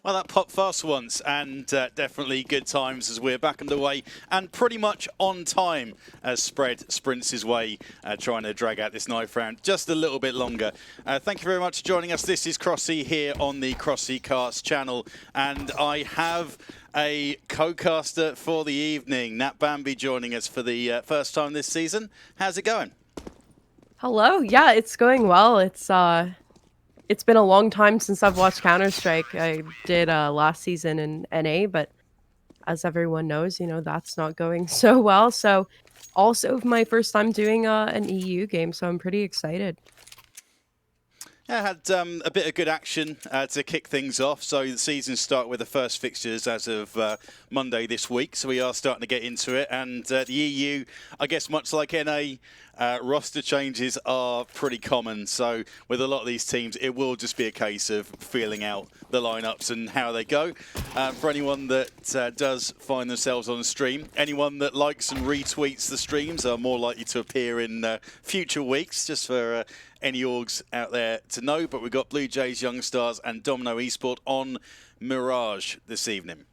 Well, that popped fast once, and definitely good times as we're back underway and pretty much on time as Spread sprints his way, trying to drag out this knife round just a little bit longer. Thank you very much for joining us. This is Crossy here on the Crossy Cast channel, and I have a co-caster for the evening, Nat Bambi, joining us for the first time this season. How's it going? Hello. Yeah, it's going well. It's been a long time since I've watched Counter-Strike. I did last season in NA, but as everyone knows, that's not going so well. So also my first time doing an EU game, so I'm pretty excited. Yeah, had a bit of good action to kick things off. So the season start with the first fixtures as of Monday this week. So we are starting to get into it. And the EU, I guess much like NA, roster changes are pretty common. So with a lot of these teams, it will just be a case of feeling out the lineups and how they go. For anyone that does find themselves on the stream, anyone that likes and retweets the streams are more likely to appear in future weeks, just for any orgs out there to know. But we've got BLUEJAYS, YOUNGSTARS and Domino Esport on Mirage this evening.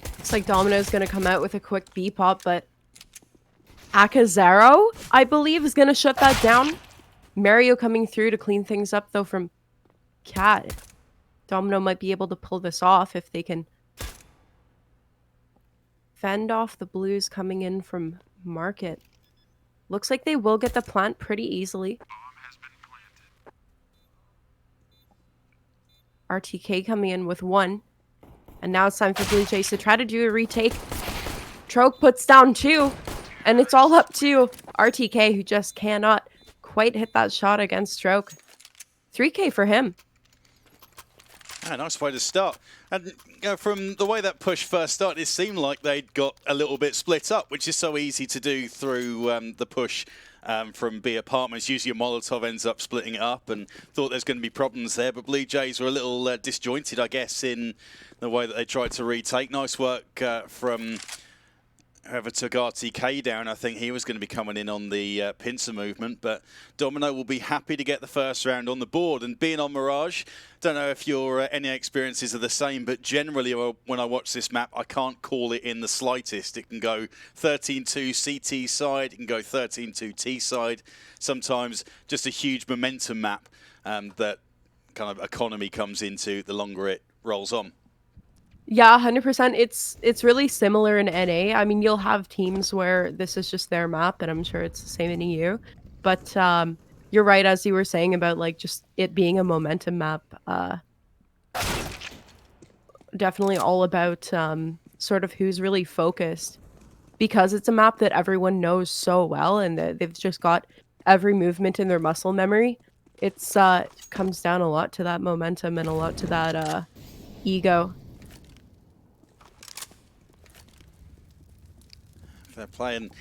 Looks like Domino's going to come out with a quick B pop, but Akazero, I believe, is going to shut that down. Mario coming through to clean things up, though, from Cat. Domino might be able to pull this off if they can fend off the blues coming in from Market. Looks like they will get the plant pretty easily. RTK coming in with one. And now it's time for BLUEJAYS to try to do a retake. Troke puts down two. And it's all up to RTK, who just cannot quite hit that shot against Troke. 3K for him. Nice way to start. And from the way that push first started, it seemed like they'd got a little bit split up, which is so easy to do through the push from B apartments. Usually a Molotov ends up splitting it up, and thought there's going to be problems there. But BLUEJAYS were a little disjointed, I guess, in the way that they tried to retake. Nice work from whoever took RTK down. I think he was going to be coming in on the pincer movement, but Domino will be happy to get the first round on the board. And being on Mirage, don't know if your NA experiences are the same, but generally when I watch this map, I can't call it in the slightest. It can go 13-2 CT side, it can go 13-2 T side. Sometimes just a huge momentum map that kind of economy comes into the longer it rolls on. Yeah, 100%. It's really similar in NA. I mean, you'll have teams where this is just their map, and I'm sure it's the same in EU. But you're right, as you were saying about like just it being a momentum map. Definitely all about sort of who's really focused, because it's a map that everyone knows so well, and they've just got every movement in their muscle memory. It's comes down a lot to that momentum and a lot to that ego. They're playing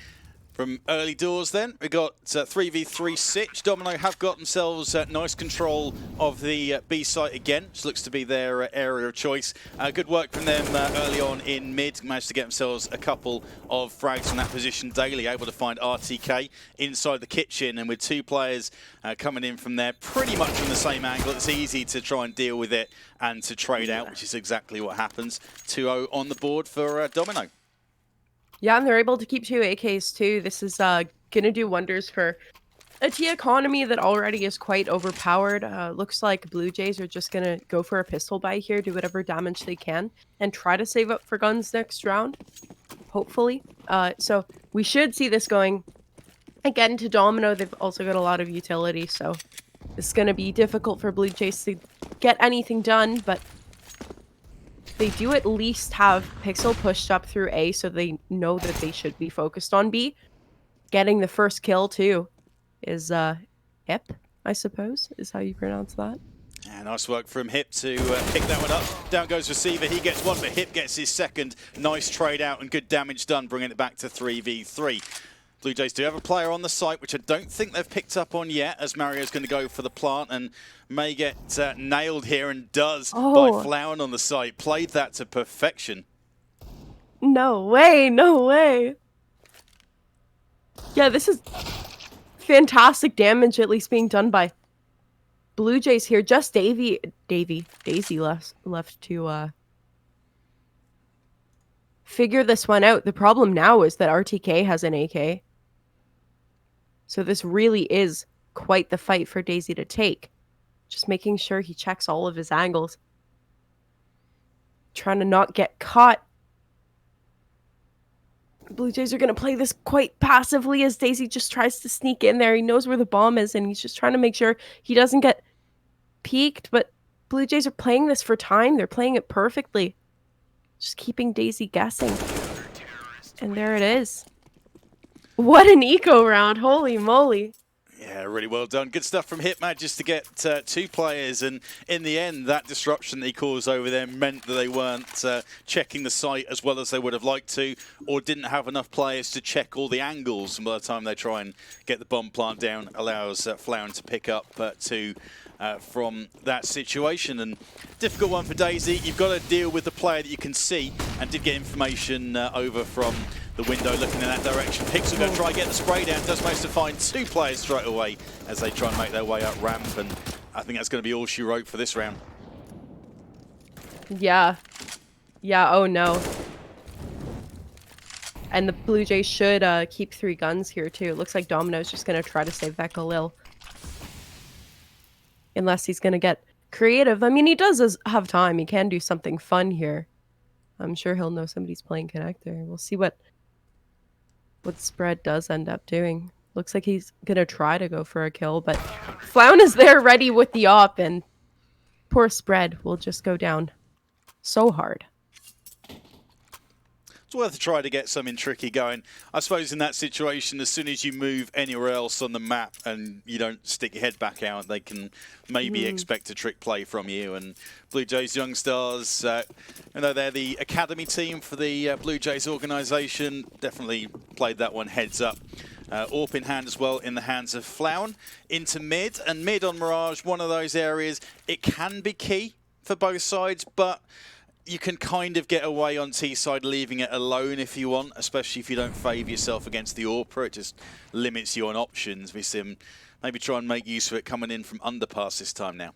from early doors then. We got 3v3 Sitch. Domino have got themselves nice control of the B site again, which looks to be their area of choice. Good work from them early on in mid. Managed to get themselves a couple of frags from that position daily, able to find RTK inside the kitchen, and with two players coming in from there pretty much from the same angle, it's easy to try and deal with it and to trade out, which is exactly what happens. 2-0 on the board for Domino. Yeah, and they're able to keep two AKs too. This is going to do wonders for a T economy that already is quite overpowered. Looks like BLUEJAYS are just going to go for a pistol buy here, do whatever damage they can, and try to save up for guns next round, hopefully. So we should see this going again to Domino. They've also got a lot of utility, so it's going to be difficult for BLUEJAYS to get anything done, but they do at least have Pixel pushed up through A, so they know that they should be focused on B. Getting the first kill, too, is Hip, I suppose, is how you pronounce that. Yeah, nice work from Hip to pick that one up. Down goes receiver. He gets one, but Hip gets his second. Nice trade out and good damage done, bringing it back to 3v3. BLUEJAYS do have a player on the site, which I don't think they've picked up on yet, as Mario's going to go for the plant and may get nailed here, and does by Flowen on the site. Played that to perfection. No way, no way. Yeah, this is fantastic damage at least being done by Blue Jays here. Just Daisy left to figure this one out. The problem now is that RTK has an AK. So this really is quite the fight for Daisy to take. Just making sure he checks all of his angles. Trying to not get caught. Blue Jays are going to play this quite passively as Daisy just tries to sneak in there. He knows where the bomb is, and he's just trying to make sure he doesn't get peeked. But Blue Jays are playing this for time. They're playing it perfectly. Just keeping Daisy guessing. And there it is. What an eco round. Holy moly. Yeah, really well done. Good stuff from Hitman just to get 2 players, and in the end, that disruption that he caused over there meant that they weren't checking the site as well as they would have liked to, or didn't have enough players to check all the angles, and by the time they try and get the bomb plant down, allows Flowen to pick up 2 from that situation. And difficult one for Daisy. You've got to deal with the player that you can see, and did get information over from the window looking in that direction. Pixel going to try and get the spray down. Does manage to find 2 players straight away as they try and make their way up ramp, and I think that's going to be all she wrote for this round. Yeah. Yeah, oh no. And the Blue Jays should keep 3 guns here too. It looks like Domino's just going to try to save that Galil. Unless he's going to get creative. I mean, he does have time. He can do something fun here. I'm sure he'll know somebody's playing connector. We'll see what Spread does end up doing. Looks like he's going to try to go for a kill, but Flowen is there ready with the op, and poor Spread will just go down so hard. It's worth a try to get something tricky going. I suppose in that situation, as soon as you move anywhere else on the map and you don't stick your head back out, they can maybe expect a trick play from you. And Blue Jays YOUNGSTARS, you know, they're the academy team for the Blue Jays organisation. Definitely played that one heads up. AWP in hand as well, in the hands of Flowen. Into mid, and mid on Mirage, one of those areas. It can be key for both sides, but you can kind of get away on T-side leaving it alone if you want, especially if you don't favour yourself against the AWPer. It just limits you on options. We see him maybe try and make use of it coming in from underpass this time now.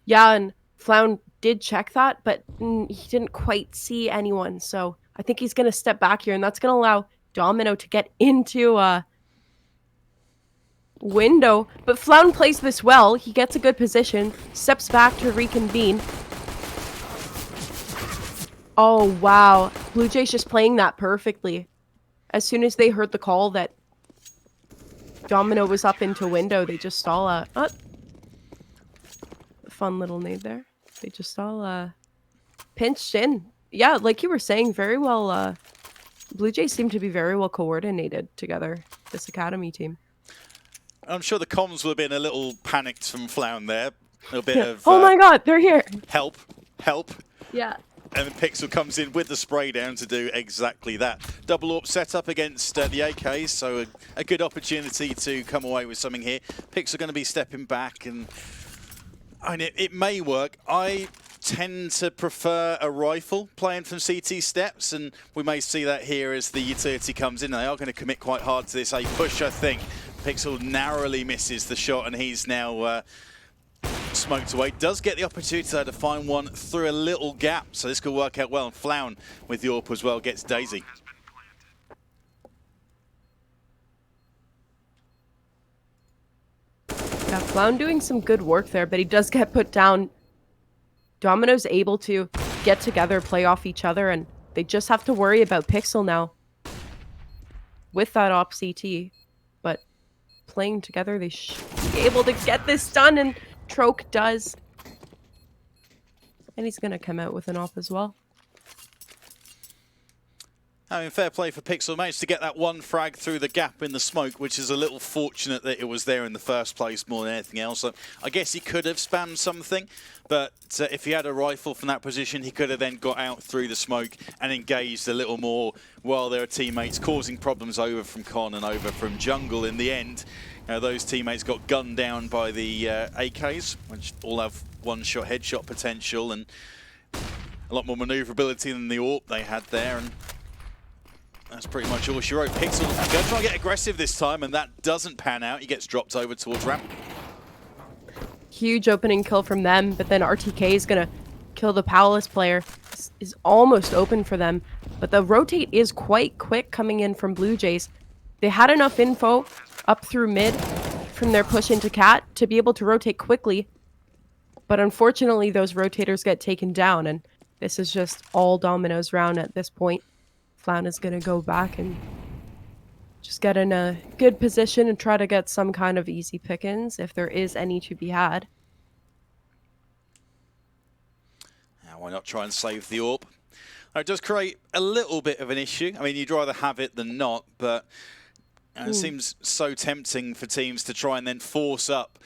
Yeah, and Flowen did check that, but he didn't quite see anyone. So I think he's going to step back here, and that's going to allow Domino to get into window. But Flowen plays this well. He gets a good position, steps back to reconvene. Oh, wow. Blue Jays just playing that perfectly. As soon as they heard the call that Domino was up into window, they just all, fun little nade there. They just all, pinched in. Yeah, like you were saying, very well, Blue Jays seem to be very well coordinated together, this academy team. I'm sure the comms will have been a little panicked from Flowen there. A little bit of... oh my god, they're here! Help. Help. Yeah. And Pixel comes in with the spray down to do exactly that. Double AWP set up against the AKs, so a good opportunity to come away with something here. Pixel going to be stepping back, and I mean, it may work. I tend to prefer a rifle playing from CT steps, and we may see that here as the utility comes in. They are going to commit quite hard to this A push, I think. Pixel narrowly misses the shot, and he's now... smoked away. Does get the opportunity to find one through a little gap, so this could work out well. And Flowen with the AWP as well gets Daisy. Yeah, Flowen doing some good work there, but he does get put down. Domino's able to get together, play off each other, and they just have to worry about Pixel now with that op CT. But playing together, they should be able to get this done, and Troke does. And he's going to come out with an op as well. I mean, fair play for Pixel. Managed to get that one frag through the gap in the smoke, which is a little fortunate that it was there in the first place more than anything else. So I guess he could have spammed something, but if he had a rifle from that position, he could have then got out through the smoke and engaged a little more while there are teammates causing problems over from Con and over from Jungle. In the end, those teammates got gunned down by the AKs, which all have one-shot headshot potential and a lot more maneuverability than the AWP they had there. And that's pretty much all she wrote. Pixel going to try and get aggressive this time, and that doesn't pan out. He gets dropped over towards ramp. Huge opening kill from them, but then RTK is gonna kill the Palace player. This is almost open for them, but the rotate is quite quick coming in from Blue Jays. They had enough info up through mid from their push into Cat to be able to rotate quickly, but unfortunately those rotators get taken down, and this is just all Domino's round at this point. Flown is gonna go back and just get in a good position and try to get some kind of easy pickings if there is any to be had. Now, why not try and save the AWP? It does create a little bit of an issue. I mean, you'd rather have it than not, but it seems so tempting for teams to try and then force up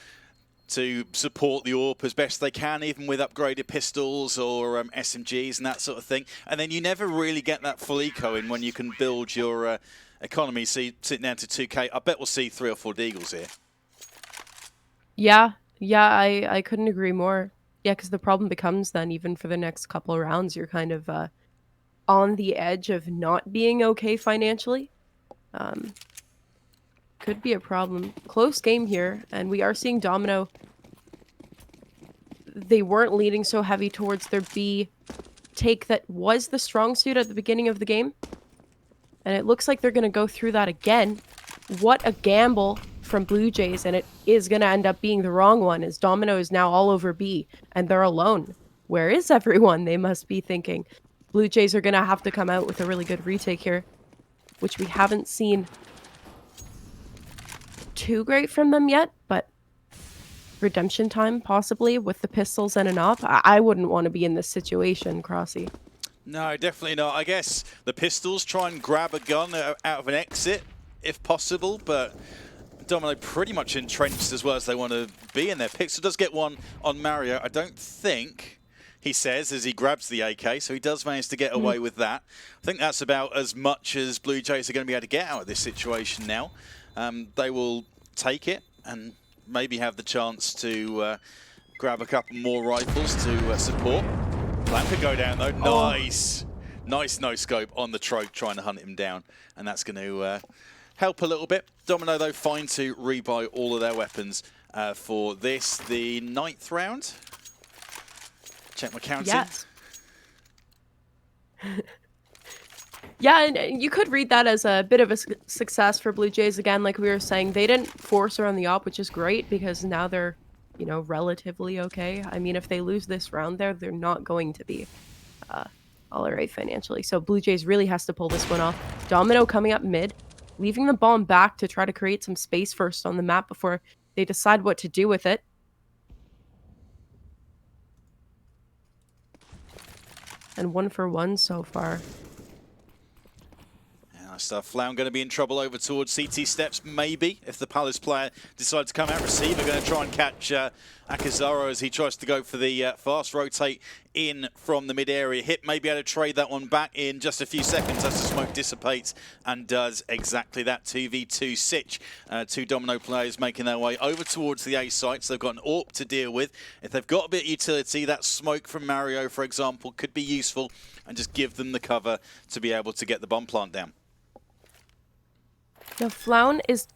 to support the AWP as best they can, even with upgraded pistols or SMGs and that sort of thing. And then you never really get that full eco in when you can build your economy. So you sit down to 2K. I bet we'll see 3 or 4 deagles here. Yeah, I couldn't agree more. Yeah, because the problem becomes then, even for the next couple of rounds, you're kind of on the edge of not being okay financially. Could be a problem. Close game here, and we are seeing Domino. They weren't leading so heavy towards their B take that was the strong suit at the beginning of the game. And it looks like they're going to go through that again. What a gamble from Blue Jays, and it is going to end up being the wrong one, as Domino is now all over B, and they're alone. Where is everyone? They must be thinking. Blue Jays are going to have to come out with a really good retake here, which we haven't seen too great from them yet, but redemption time possibly with the pistols and an op. I wouldn't want to be in this situation, Crossy. No, definitely not. I guess the pistols try and grab a gun out of an exit if possible, but Domino pretty much entrenched as well as they want to be in there. Pixel does get one on Mario. I don't think, he says, as he grabs the AK, so he does manage to get away with that. I think that's about as much as Blue Jays are going to be able to get out of this situation now. They will take it and maybe have the chance to grab a couple more rifles to support. Plan could go down though. Nice. Nice no-scope on the Troke trying to hunt him down. And that's going to help a little bit. Domino though fine to rebuy all of their weapons for this. The 9th round. Check my counting. Yes. Yeah, and you could read that as a bit of a success for Blue Jays. Again, like we were saying, they didn't force around the op, which is great because now they're, you know, relatively okay. I mean, if they lose this round there, they're not going to be all right financially. So Blue Jays really has to pull this one off. Domino coming up mid, leaving the bomb back to try to create some space first on the map before they decide what to do with it. And 1 for 1 so far. Stuff. Flown going to be in trouble over towards CT steps, maybe, if the Palace player decides to come out. Receiver going to try and catch Akazaro as he tries to go for the fast rotate in from the mid-area. Hit may be able to trade that one back in just a few seconds as the smoke dissipates and does exactly that. 2v2 Sitch. 2 Domino players making their way over towards the A site, so they've got an AWP to deal with. If they've got a bit of utility, that smoke from Mario, for example, could be useful and just give them the cover to be able to get the bomb plant down. Now, Flown is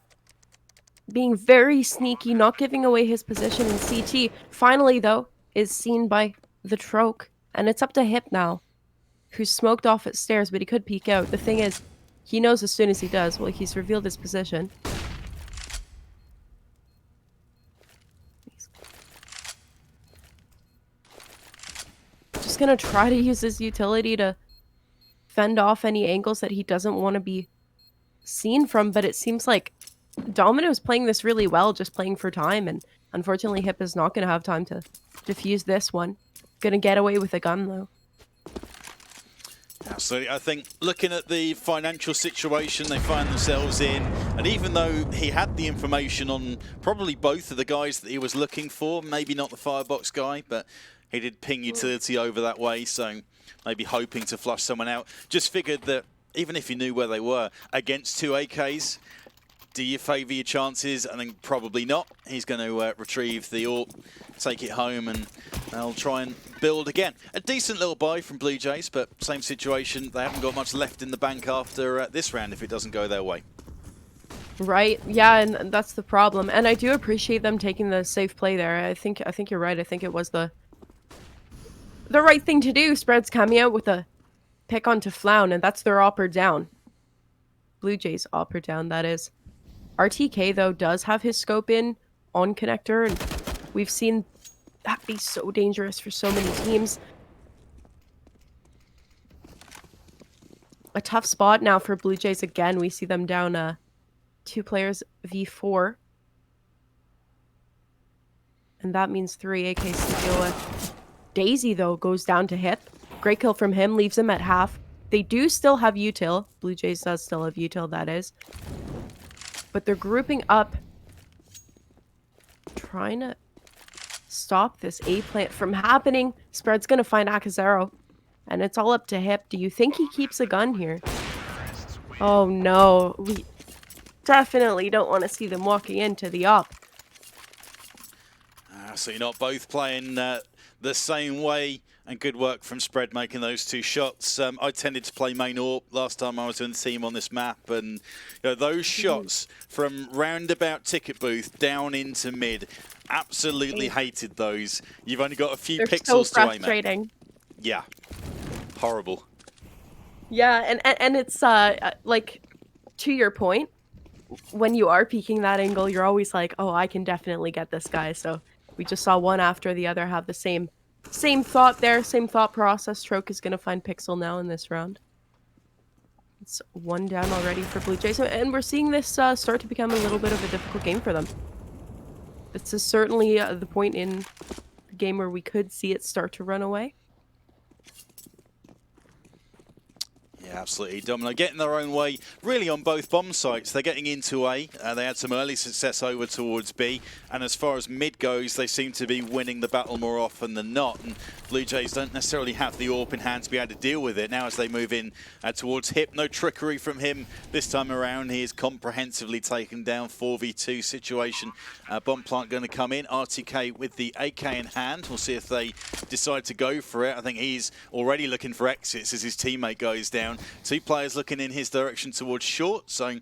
being very sneaky, not giving away his position in CT. Finally, though, is seen by the Troke, and it's up to Hip now, who's smoked off at stairs, but he could peek out. The thing is, he knows as soon as he does. Well, he's revealed his position. Just gonna try to use his utility to fend off any angles that he doesn't want to be seen from, but it seems like Domino's playing this really well, just playing for time, and unfortunately Hip is not going to have time to defuse this one. Gonna get away with a gun though. Absolutely. I think looking at the financial situation they find themselves in, and even though he had the information on probably both of the guys that he was looking for, maybe not the firebox guy, but he did ping utility over that way, so maybe hoping to flush someone out. Just figured that even if you knew where they were, against 2 AKs, do you favour your chances? I think probably not. He's going to retrieve the AWP, take it home, and they'll try and build again. A decent little buy from Blue Jays, but same situation. They haven't got much left in the bank after this round if it doesn't go their way. Right. Yeah, and that's the problem. And I do appreciate them taking the safe play there. I think you're right. I think it was the right thing to do. Spread's coming out with a pick onto Flown, and that's their up or down. Blue Jays up or down, that is. RTK, though, does have his scope in on connector, and we've seen that be so dangerous for so many teams. A tough spot now for Blue Jays again. We see them down 2 players v4. And that means 3 AKs to deal with. Daisy, though, goes down to hip. Great kill from him, leaves him at half. They do still have util. Blue Jays does still have util, that is. But they're grouping up, trying to stop this A plant from happening. Spread's gonna find Akazaro, and it's all up to hip. Do you think he keeps a gun here? Oh no, we definitely don't want to see them walking into the op. So you're not both playing the same way, and good work from Spread making those 2 shots. I tended to play main AWP last time I was in the team on this map, and you know, those shots from roundabout ticket booth down into mid, absolutely hated those. You've only got a few pixels to aim at. Frustrating. Yeah, horrible. Yeah, and it's like, to your point, when you are peeking that angle, you're always like, oh, I can definitely get this guy. So we just saw one after the other have the same thought there, same thought process. Troke is going to find Pixel now in this round. It's 1 down already for Blue Jays, and we're seeing this start to become a little bit of a difficult game for them. This is certainly the point in the game where we could see it start to run away. Yeah, absolutely. Domino getting their own way, really, on both bomb sites. They're getting into A. They had some early success over towards B. And as far as mid goes, they seem to be winning the battle more often than not. And Blue Jays don't necessarily have the AWP in hand to be able to deal with it. Now as they move in towards hip, no trickery from him this time around. He is comprehensively taken down. 4v2 situation. Bomb plant going to come in. RTK with the AK in hand. We'll see if they decide to go for it. I think he's already looking for exits as his teammate goes down. 2 players looking in his direction towards short, so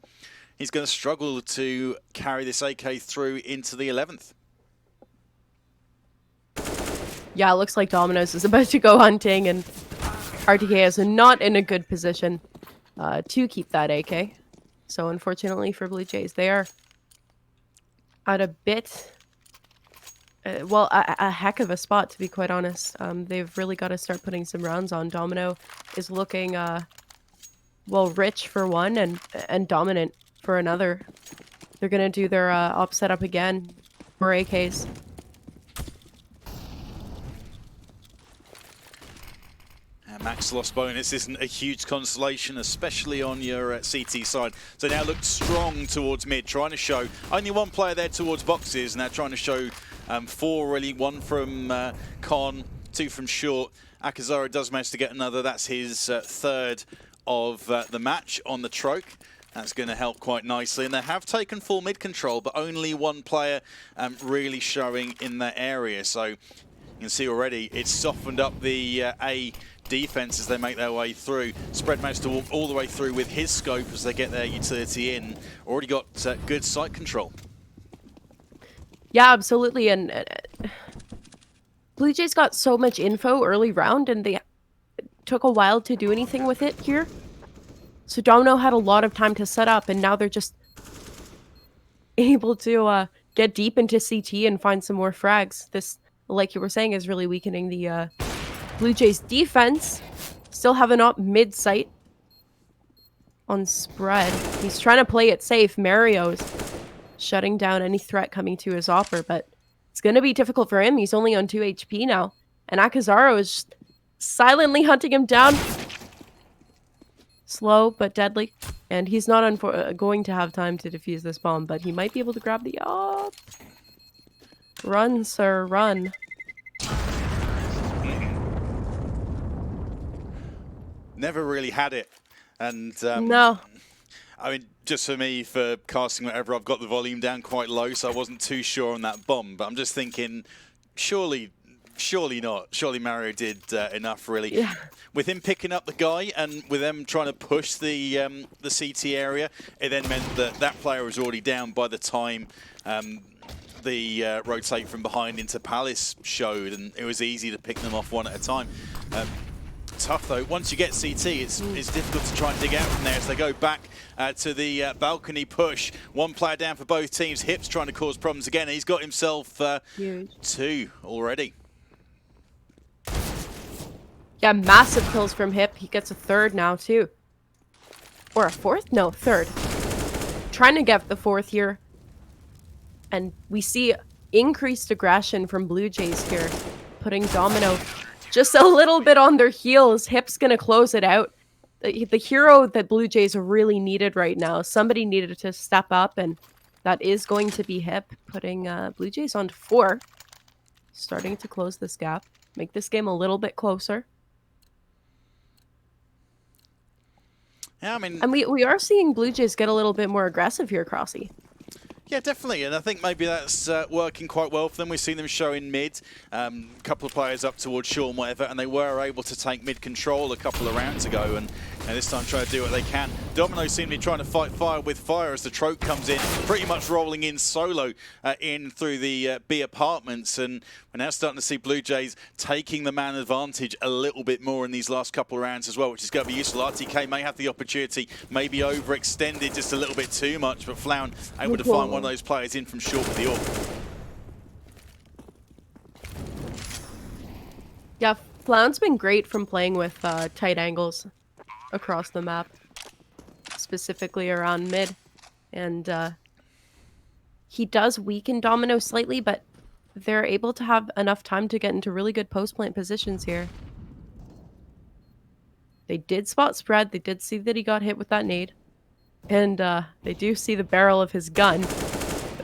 he's going to struggle to carry this AK through into the 11th. Yeah, it looks like Domino's is about to go hunting, and RTK is not in a good position to keep that AK. So unfortunately for Blue Jays, they are at a bit, well, a heck of a spot, to be quite honest. They've really got to start putting some rounds on. Domino is looking well, rich for one and dominant for another. They're gonna do their op setup again for AKs. Max loss bonus isn't a huge consolation, especially on your CT side. So now look strong towards mid, trying to show only 1 player there towards boxes. Now trying to show 4 really, 1 from Con, 2 from short. Akazaro does manage to get another. That's his 3rd of the match on the Troke. That's going to help quite nicely. And they have taken full mid control, but only 1 player really showing in that area. So you can see already it's softened up the A defense as they make their way through. Spread managed to walk all the way through with his scope as they get their utility in. Already got good site control. Yeah, absolutely. And Blue Jays got so much info early round, and they took a while to do anything with it here. So Domino had a lot of time to set up, and now they're just able to get deep into CT and find some more frags. This, like you were saying, is really weakening the Blue Jays defense. Still have an op mid site on Spread. He's trying to play it safe. Mario's shutting down any threat coming to his offer, but it's going to be difficult for him. He's only on 2 HP now. And Akazaro is just silently hunting him down. Slow but deadly. And he's not going to have time to defuse this bomb, but he might be able to grab the op. Run, sir, run. Never really had it. And no. I mean, just for me, for casting whatever, I've got the volume down quite low, so I wasn't too sure on that bomb. But I'm just thinking, surely Surely not. Surely Mario did enough, really. Yeah. With him picking up the guy and with them trying to push the CT area, it then meant that that player was already down by the time the rotate from behind into Palace showed, and it was easy to pick them off one at a time. Tough though. Once you get CT, it's difficult to try and dig out from there as they go back to the balcony push. One player down for both teams. Hip's trying to cause problems again. He's got himself 2 already. Yeah, massive kills from Hip. He gets a 3rd now, too. Or a 4th? No, 3rd. Trying to get the 4th here. And we see increased aggression from Blue Jays here, putting Domino just a little bit on their heels. Hip's going to close it out. The hero that Blue Jays really needed right now. Somebody needed to step up, and that is going to be Hip, putting Blue Jays on to 4. Starting to close this gap. Make this game a little bit closer. Yeah, I mean, and we are seeing Blue Jays get a little bit more aggressive here, Crossy. Yeah, definitely, and I think maybe that's working quite well for them. We've seen them show in mid, a couple of players up towards short and whatever, and they were able to take mid control a couple of rounds ago, and this time try to do what they can. Domino seem to be trying to fight fire with fire as the Troke comes in, pretty much rolling in solo in through the B apartments, and we're now starting to see Blue Jays taking the man advantage a little bit more in these last couple of rounds as well, which is going to be useful. RTK may have the opportunity, maybe overextended just a little bit too much, but Flown able to find one of those players in from short with the AWP. Yeah, Flown's been great from playing with tight angles across the map, specifically around mid, and he does weaken Domino slightly, but they're able to have enough time to get into really good post-plant positions here. They did spot spread, they did see that he got hit with that nade, and they do see the barrel of his gun.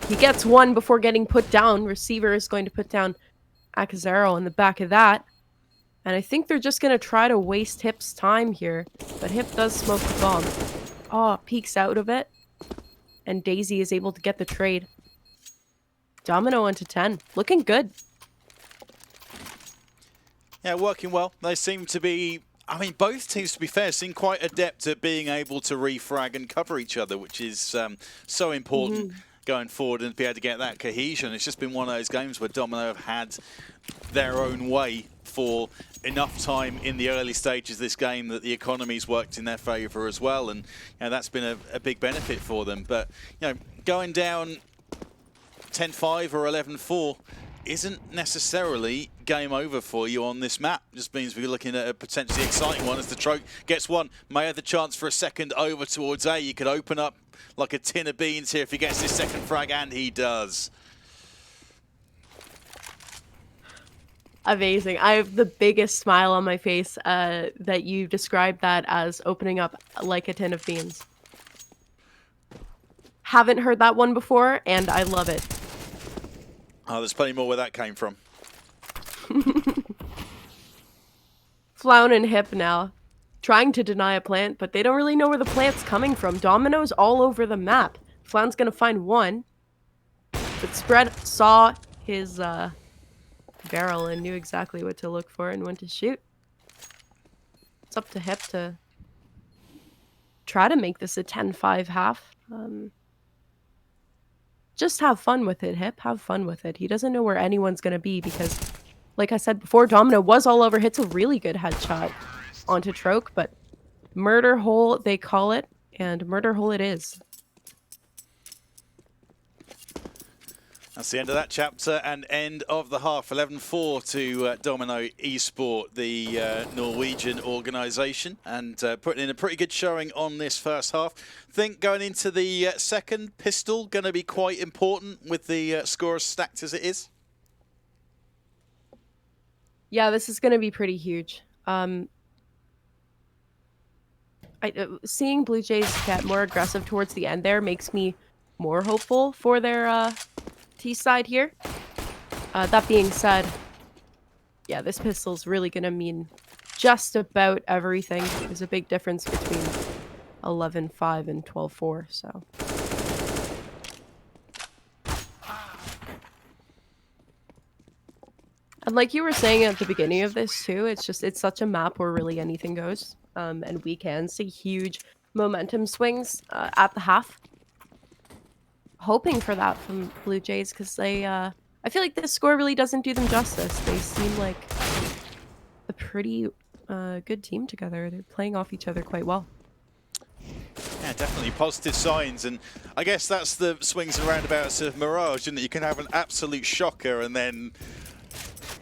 He gets one before getting put down. Receiver is going to put down Akazero in the back of that. And I think they're just going to try to waste Hip's time here. But Hip does smoke the bomb. Oh, peeks out of it. And Daisy is able to get the trade. Domino onto 10. Looking good. Yeah, working well. They seem to be... I mean, both teams, to be fair, seem quite adept at being able to refrag and cover each other, which is so important. Going forward and be able to get that cohesion. It's just been one of those games where Domino have had their own way for enough time in the early stages of this game that the economy's worked in their favour as well, and that's been a big benefit for them. But going down 10-5 or 11-4 isn't necessarily game over for you on this map. Just means we're looking at a potentially exciting one as the Troke gets one. May have the chance for a second over towards A. You could open up like a tin of beans here if he gets his second frag, and he does. Amazing. I have the biggest smile on my face that you described that as opening up like a tin of beans. Haven't heard that one before, and I love it. Oh, there's plenty more where that came from. Flown and Hip now, trying to deny a plant, but they don't really know where the plant's coming from. Domino's all over the map. Flown's gonna find one, but Spread saw his barrel and knew exactly what to look for and when to shoot. It's up to Hip to try to make this a 10-5 half. Just have fun with it, Hip. Have fun with it. He doesn't know where anyone's going to be because, like I said before, Domino was all over. Hits a really good headshot onto Troke, but murder hole, they call it, and murder hole it is. That's the end of that chapter and end of the half. 11-4 to Domino Esport, the Norwegian organisation, and putting in a pretty good showing on this first half. Think going into the second pistol going to be quite important with the score as stacked as it is? Yeah, this is going to be pretty huge. Seeing Blue Jays get more aggressive towards the end there makes me more hopeful for their T side here. That being said, yeah, this pistol's really going to mean just about everything. There's a big difference between 11-5 and 12-4, so. And like you were saying at the beginning of this too, it's such a map where really anything goes. And we can see huge momentum swings at the half. Hoping for that from Blue Jays because I feel like this score really doesn't do them justice. They seem like a pretty good team together. They're playing off each other quite well. Yeah, definitely positive signs, and I guess that's the swings and roundabouts of Mirage, isn't it? You can have an absolute shocker and then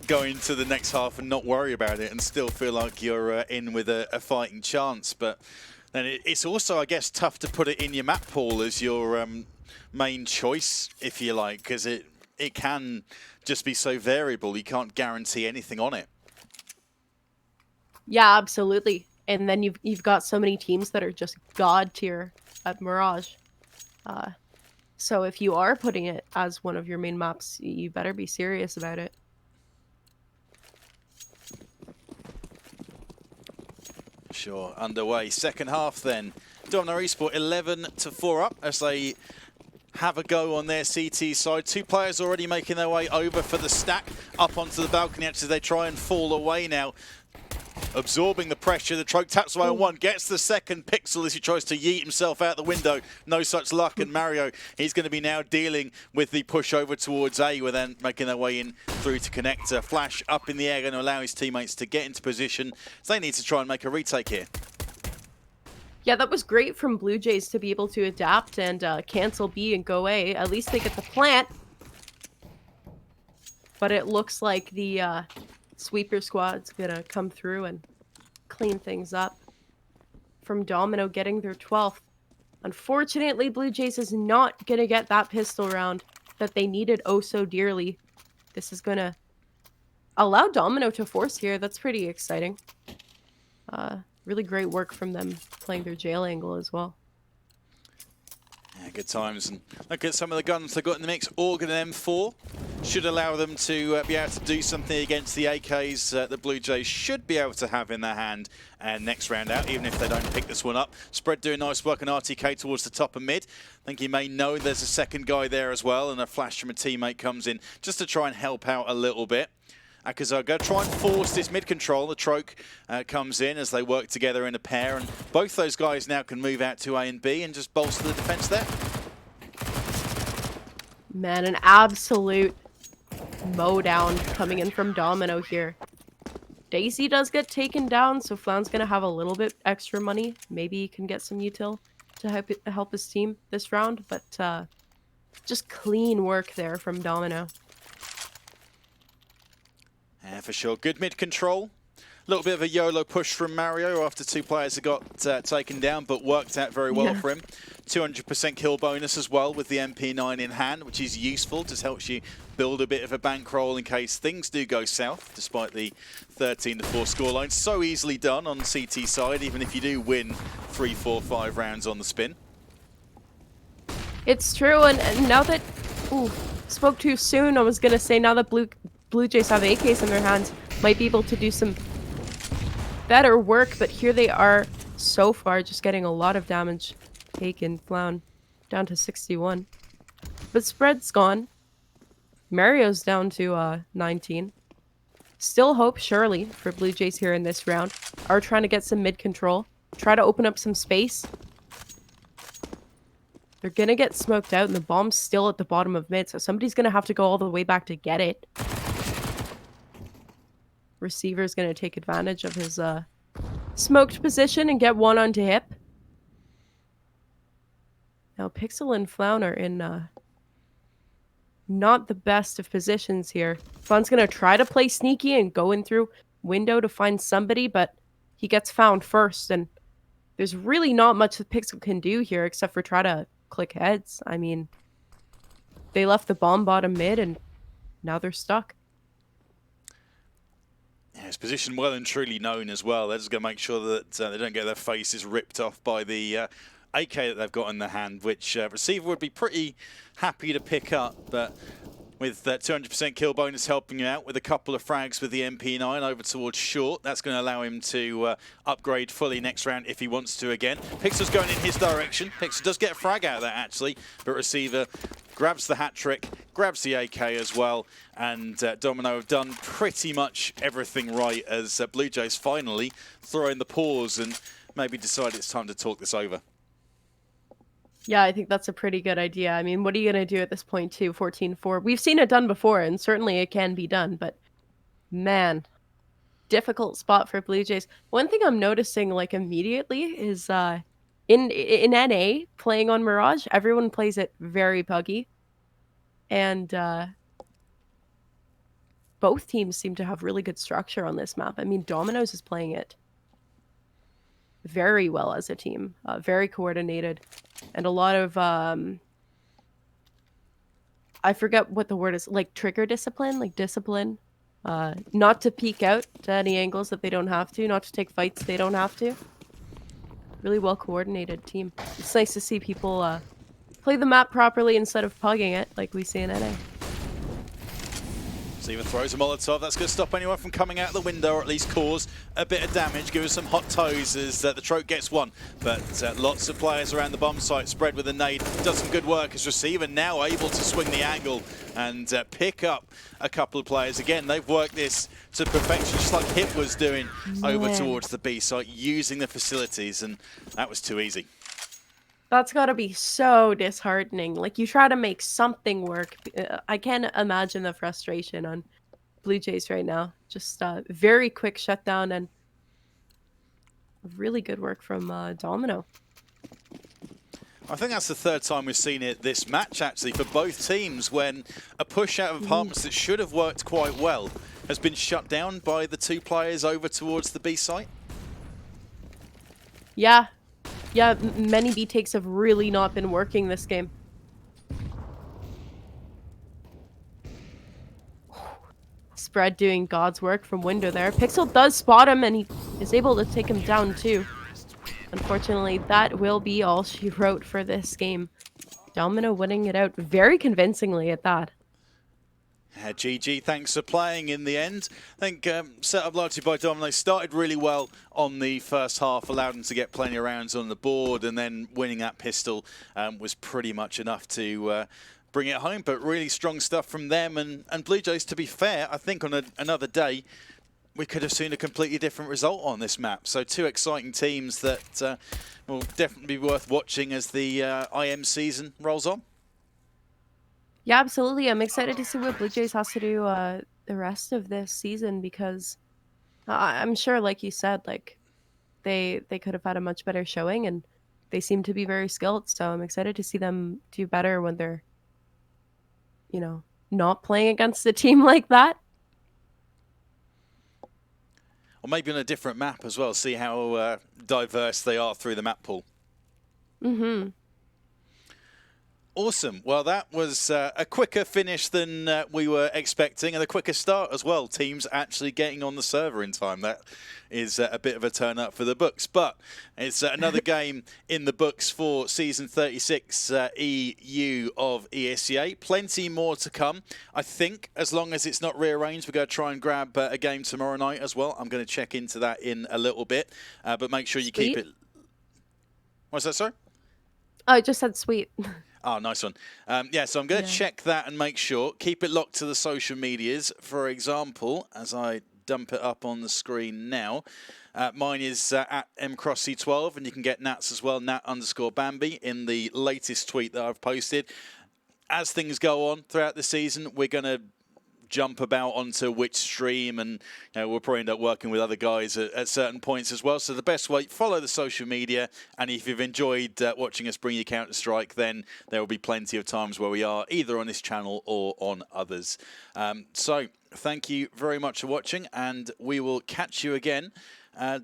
go into the next half and not worry about it and still feel like you're in with a fighting chance. But then it's also, I guess, tough to put it in your map pool as your main choice, if you like, because it can just be so variable. You can't guarantee anything on it. Yeah, absolutely. And then you've got so many teams that are just god tier at Mirage. So if you are putting it as one of your main maps, you better be serious about it. Sure, underway. Second half then. Domino Esport 11-4 up as they have a go on their CT side. Two players already making their way over for the stack. Up onto the balcony actually they try and fall away now. Absorbing the pressure, the Troke taps away on one, gets the second Pixel as he tries to yeet himself out the window. No such luck, and Mario, he's going to be now dealing with the push over towards A, with then making their way in through to Connector. Flash up in the air, going to allow his teammates to get into position. So they need to try and make a retake here. Yeah, that was great from Blue Jays to be able to adapt and cancel B and go A. At least they get the plant. But it looks like the sweeper squad's gonna come through and clean things up. From Domino getting their 12th. Unfortunately, Blue Jays is not gonna get that pistol round that they needed oh so dearly. This is gonna allow Domino to force here. That's pretty exciting. Really great work from them playing their jail angle as well. Yeah, good times. And look at some of the guns they've got in the mix. Organ and M4 should allow them to be able to do something against the AKs the Blue Jays should be able to have in their hand next round out, even if they don't pick this one up. Spread doing nice work on RTK towards the top of mid. I think you may know there's a second guy there as well, and a flash from a teammate comes in just to try and help out a little bit. Akazaga try and force this mid control. The Troke comes in as they work together in a pair, and both those guys now can move out to A and B and just bolster the defense there. Man, an absolute mow down coming in from Domino here. Daisy does get taken down, so Flaun's gonna have a little bit extra money. Maybe he can get some util to help his team this round, but just clean work there from Domino. Yeah, for sure. Good mid control. A little bit of a YOLO push from Mario after two players have got taken down, but worked out very well for him. 200% kill bonus as well with the MP9 in hand, which is useful. Just helps you build a bit of a bankroll in case things do go south, despite the 13-4 scoreline. So easily done on CT side, even if you do win 3, 4, 5 rounds on the spin. It's true, and now that... Ooh, spoke too soon. I was going to say now that Blue Jays have AKs in their hands, might be able to do some better work, but here they are so far just getting a lot of damage taken. Flown down to 61. But spread's gone. Mario's down to 19. Still hope, surely, for Blue Jays here in this round. Are trying to get some mid control. Try to open up some space. They're gonna get smoked out, and the bomb's still at the bottom of mid, so somebody's gonna have to go all the way back to get it. Receiver's going to take advantage of his smoked position and get one onto hip. Now Pixel and Flown are in not the best of positions here. Flown's going to try to play sneaky and go in through window to find somebody, but he gets found first, and there's really not much that Pixel can do here except for try to click heads. I mean, they left the bomb bottom mid, and now they're stuck. Yeah, his position well and truly known as well. They're just going to make sure that they don't get their faces ripped off by the AK that they've got in their hand, which receiver would be pretty happy to pick up. But with that 200% kill bonus helping him out with a couple of frags with the MP9 over towards short, that's going to allow him to upgrade fully next round if he wants to again. Pixel's going in his direction. Pixel does get a frag out of that actually, but receiver grabs the hat trick, grabs the AK as well, and Domino have done pretty much everything right as Blue Jays finally throw in the pause and maybe decide it's time to talk this over. Yeah, I think that's a pretty good idea. I mean, what are you going to do at this point, too? 14-4. We've seen it done before, and certainly it can be done, but man, difficult spot for Blue Jays. One thing I'm noticing, like, immediately is in NA, playing on Mirage, everyone plays it very buggy, and both teams seem to have really good structure on this map. I mean, Domino's is playing it very well as a team, very coordinated, and a lot of I forget what the word is, like trigger discipline, like discipline, not to peek out to any angles that they don't have to, not to take fights they don't have to. Really well coordinated team. It's nice to see people play the map properly instead of pugging it like we see in NA. Steven throws a Molotov. That's going to stop anyone from coming out the window, or at least cause a bit of damage, give us some hot toes as the Troke gets one. But lots of players around the bomb site spread with a nade. Does some good work as Receiver now able to swing the angle and pick up a couple of players. Again, they've worked this to perfection, just like Hip was doing over towards the B site, using the facilities, and that was too easy. That's gotta be so disheartening. Like, you try to make something work. I can't imagine the frustration on Blue Jays right now. Just very quick shutdown and really good work from Domino. I think that's the third time we've seen it this match, actually, for both teams, when a push out of apartments that should have worked quite well has been shut down by the two players over towards the B site. Yeah. Yeah, many B takes have really not been working this game. Spread doing God's work from window there. Pixel does spot him, and he is able to take him down too. Unfortunately, that will be all she wrote for this game. Domino winning it out very convincingly at that. GG, thanks for playing in the end. I think set up largely by Domino, started really well on the first half, allowed them to get plenty of rounds on the board, and then winning that pistol was pretty much enough to bring it home. But really strong stuff from them, and Blue Jays, to be fair, I think on another day, we could have seen a completely different result on this map. So two exciting teams that will definitely be worth watching as the IM season rolls on. Yeah, absolutely. I'm excited to see what Blue Jays has to do the rest of this season, because I'm sure, like you said, like they could have had a much better showing, and they seem to be very skilled. So I'm excited to see them do better when they're, you know, not playing against a team like that. Or maybe on a different map as well, see how diverse they are through the map pool. Mm-hmm. Awesome. Well, that was a quicker finish than we were expecting, and a quicker start as well. Teams actually getting on the server in time. That is a bit of a turn up for the books, but it's another game in the books for Season 36 EU of ESEA. Plenty more to come. I think as long as it's not rearranged, we're going to try and grab a game tomorrow night as well. I'm going to check into that in a little bit, but make sure you keep it... What's that, sorry? Oh, I just said sweet. Oh, nice one. Yeah, so I'm going to check that and make sure. Keep it locked to the social medias. For example, as I dump it up on the screen now, mine is at mcrossy12, and you can get Nats as well, Nat_Bambi, in the latest tweet that I've posted. As things go on throughout the season, we're going to jump about onto which stream, and we'll probably end up working with other guys at certain points as well. So the best way, follow the social media, and if you've enjoyed watching us bring you Counter-Strike, then there will be plenty of times where we are either on this channel or on others. So thank you very much for watching, and we will catch you again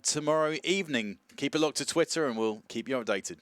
tomorrow evening. Keep it locked to Twitter, and we'll keep you updated.